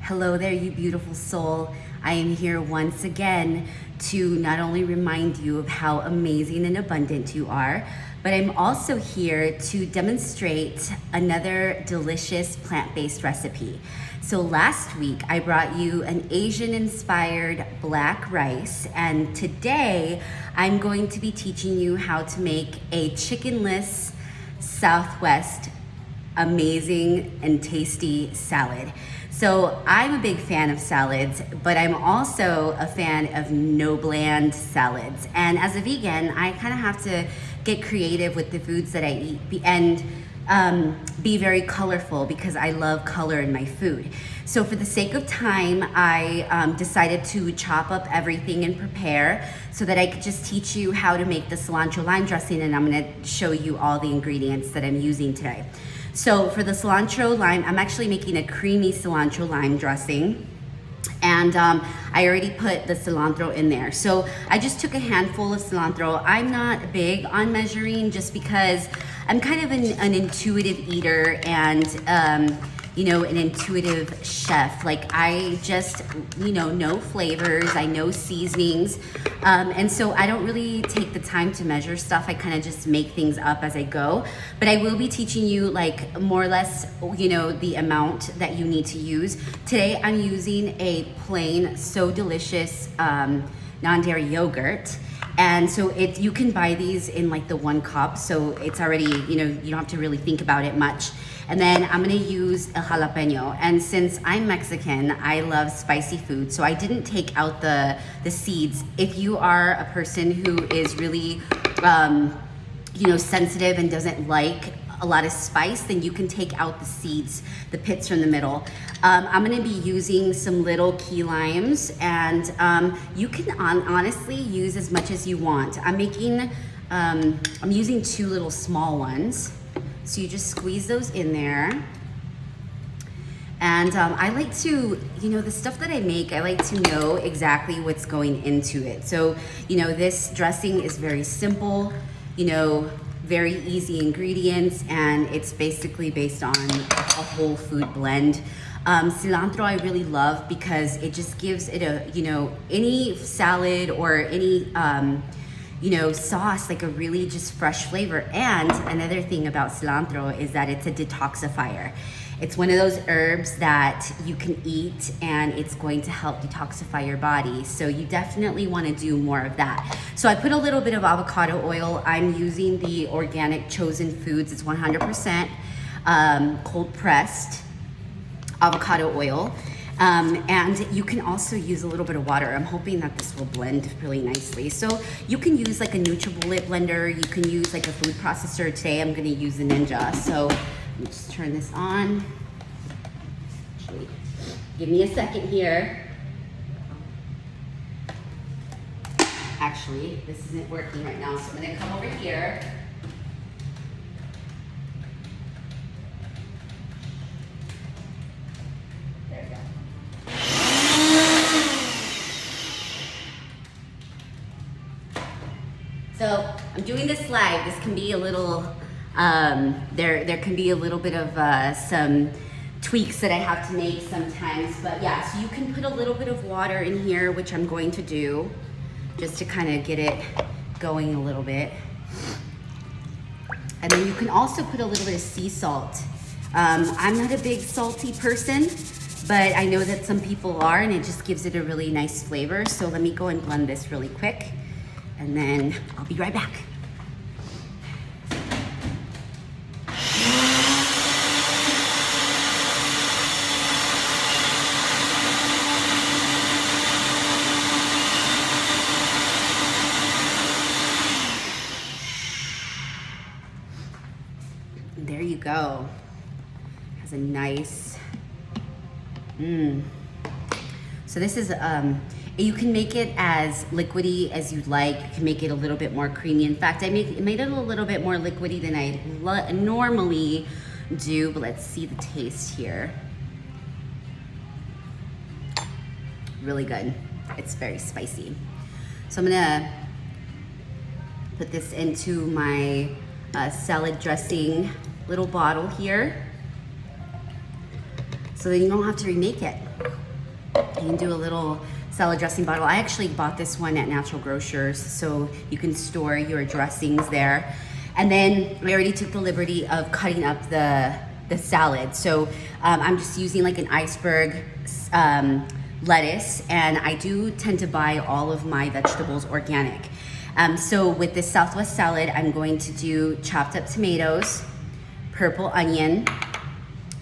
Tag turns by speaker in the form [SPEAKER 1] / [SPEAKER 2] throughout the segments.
[SPEAKER 1] Hello there, you beautiful soul. I am here once again to not only remind you of how amazing and abundant you are, but I'm also here to demonstrate another delicious plant-based recipe. So last week I brought you an Asian-inspired black rice, and today I'm going to be teaching you how to make a chickenless Southwest amazing and tasty salad. So I'm a big fan of salads, but I'm also a fan of no bland salads. And as a vegan, I kind of have to get creative with the foods that I eat and be very colorful because I love color in my food. So for the sake of time, I decided to chop up everything and prepare so that I could just teach you how to make the cilantro lime dressing, and I'm gonna show you all the ingredients that I'm using today. So for the cilantro lime, I'm actually making a creamy cilantro lime dressing. And I already put the cilantro in there. So I just took a handful of cilantro. I'm not big on measuring just because I'm kind of an intuitive eater and an intuitive chef. Like I just, know flavors, I know seasonings. And so I don't really take the time to measure stuff. I kind of just make things up as I go. But I will be teaching you like more or less, the amount that you need to use. Today I'm using a plain, so delicious non-dairy yogurt. And so you can buy these in like the 1 cup. So it's already, you don't have to really think about it much. And then I'm gonna use a jalapeño. And since I'm Mexican, I love spicy food. So I didn't take out the seeds. If you are a person who is really, sensitive and doesn't like a lot of spice, then you can take out the seeds, the pits from the middle. I'm gonna be using some little key limes, and you can honestly use as much as you want. I'm using 2 little small ones. So you just squeeze those in there. And I like to, the stuff that I make, I like to know exactly what's going into it. So, this dressing is very simple, very easy ingredients, and it's basically based on a whole food blend. Cilantro I really love because it just gives it any salad or any, sauce, like a really just fresh flavor. And another thing about cilantro is that it's a detoxifier. It's one of those herbs that you can eat and it's going to help detoxify your body. So you definitely want to do more of that. So I put a little bit of avocado oil. I'm using the Organic Chosen Foods. It's 100% cold pressed avocado oil. And you can also use a little bit of water. I'm hoping that this will blend really nicely. So you can use like a NutriBullet blender. You can use like a food processor. Today I'm gonna use the Ninja. So let me just turn this on. Actually, give me a second here. Actually, this isn't working right now, so I'm gonna come over here. So I'm doing this live. This can be a little, there can be a little bit of some tweaks that I have to make sometimes, but yeah, so you can put a little bit of water in here, which I'm going to do, just to kind of get it going a little bit. And then you can also put a little bit of sea salt. I'm not a big salty person, but I know that some people are, and it just gives it a really nice flavor. So let me go and blend this really quick, and then I'll be right back. There you go. Has a nice, So this is, you can make it as liquidy as you'd like. You can make it a little bit more creamy. In fact, I made it a little bit more liquidy than I normally do, but let's see the taste here. Really good. It's very spicy. So I'm gonna put this into my salad dressing little bottle here. so then you don't have to remake it. You can do a little salad dressing bottle. I actually bought this one at Natural Grocers, so you can store your dressings there. And then I already took the liberty of cutting up the salad. So I'm just using like an iceberg lettuce, and I do tend to buy all of my vegetables organic. So with this Southwest salad, I'm going to do chopped up tomatoes, purple onion.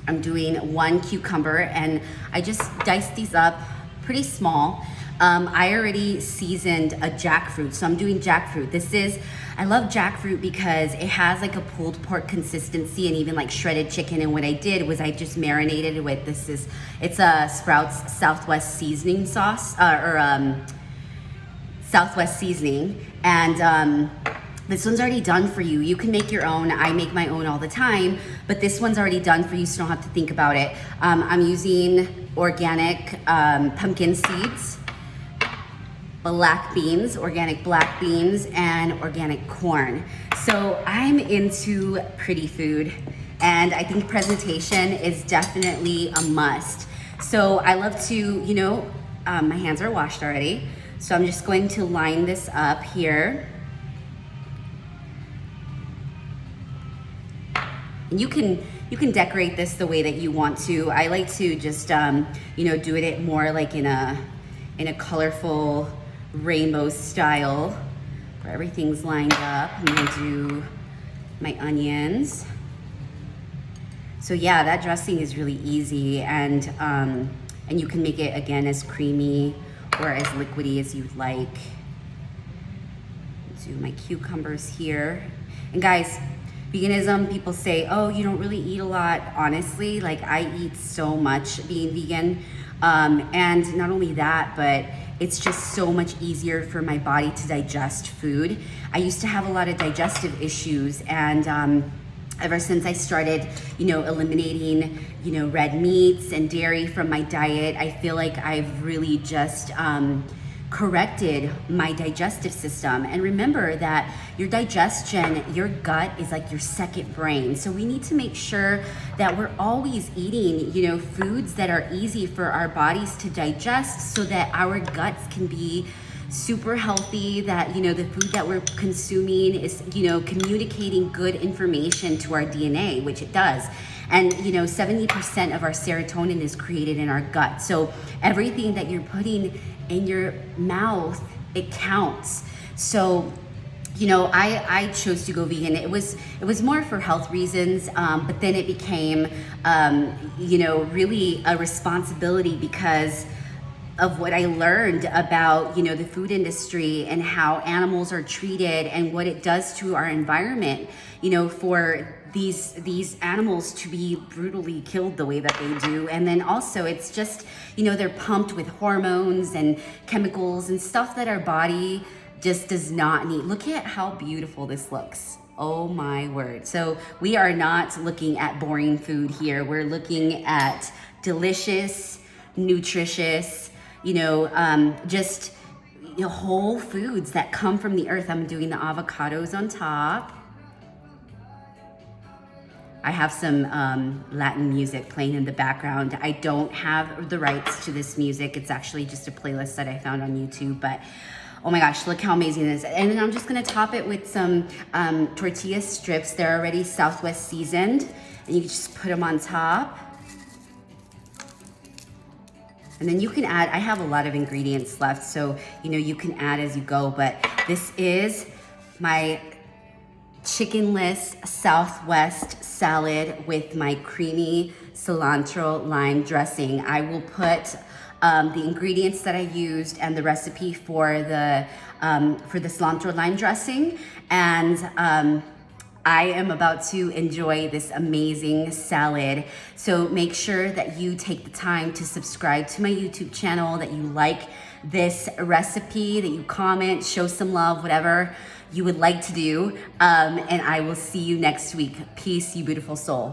[SPEAKER 1] I'm doing 1 cucumber, and I just diced these up pretty small. I already seasoned a jackfruit, so I'm doing jackfruit. I love jackfruit because it has like a pulled pork consistency and even like shredded chicken. And what I did was I just marinated it with it's a Sprouts Southwest seasoning sauce, Southwest seasoning. And this one's already done for you. You can make your own. I make my own all the time, but this one's already done for you, so you don't have to think about it. I'm using organic pumpkin seeds, black beans, organic black beans, and organic corn. So I'm into pretty food, and I think presentation is definitely a must. So I love to, my hands are washed already, so I'm just going to line this up here. And you can decorate this the way that you want to. I like to just do it more like in a colorful rainbow style where everything's lined up. I'm gonna do my onions. So yeah, that dressing is really easy, and you can make it again as creamy or as liquidy as you'd like. Do my cucumbers here. And guys, veganism, people say, oh, you don't really eat a lot. Honestly, like I eat so much being vegan. And not only that, but it's just so much easier for my body to digest food. I used to have a lot of digestive issues, and ever since I started, eliminating, red meats and dairy from my diet, I feel like I've really just corrected my digestive system. And remember that your digestion, your gut is like your second brain. So we need to make sure that we're always eating, foods that are easy for our bodies to digest, so that our guts can be super healthy, that, the food that we're consuming is, communicating good information to our DNA, which it does. And 70% of our serotonin is created in our gut. So everything that you're putting in your mouth, it counts. So I chose to go vegan. It was more for health reasons, but then it became really a responsibility because of what I learned about the food industry and how animals are treated and what it does to our environment, for these animals to be brutally killed the way that they do. And then also it's just, they're pumped with hormones and chemicals and stuff that our body just does not need. Look at how beautiful this looks. Oh my word. So we are not looking at boring food here. We're looking at delicious, nutritious, just whole foods that come from the earth. I'm doing the avocados on top. I have some Latin music playing in the background. I don't have the rights to this music. It's actually just a playlist that I found on YouTube, but oh my gosh, look how amazing it is. And then I'm just gonna top it with some tortilla strips. They're already Southwest seasoned, and you can just put them on top. And then you can add, I have a lot of ingredients left, so you can add as you go, but this is my Chickenless Southwest salad with my creamy cilantro lime dressing. I will put the ingredients that I used and the recipe for the cilantro lime dressing, and I am about to enjoy this amazing salad. So make sure that you take the time to subscribe to my YouTube channel, that you like this recipe, that you comment, show some love, whatever you would like to do. And I will see you next week. Peace, you beautiful soul.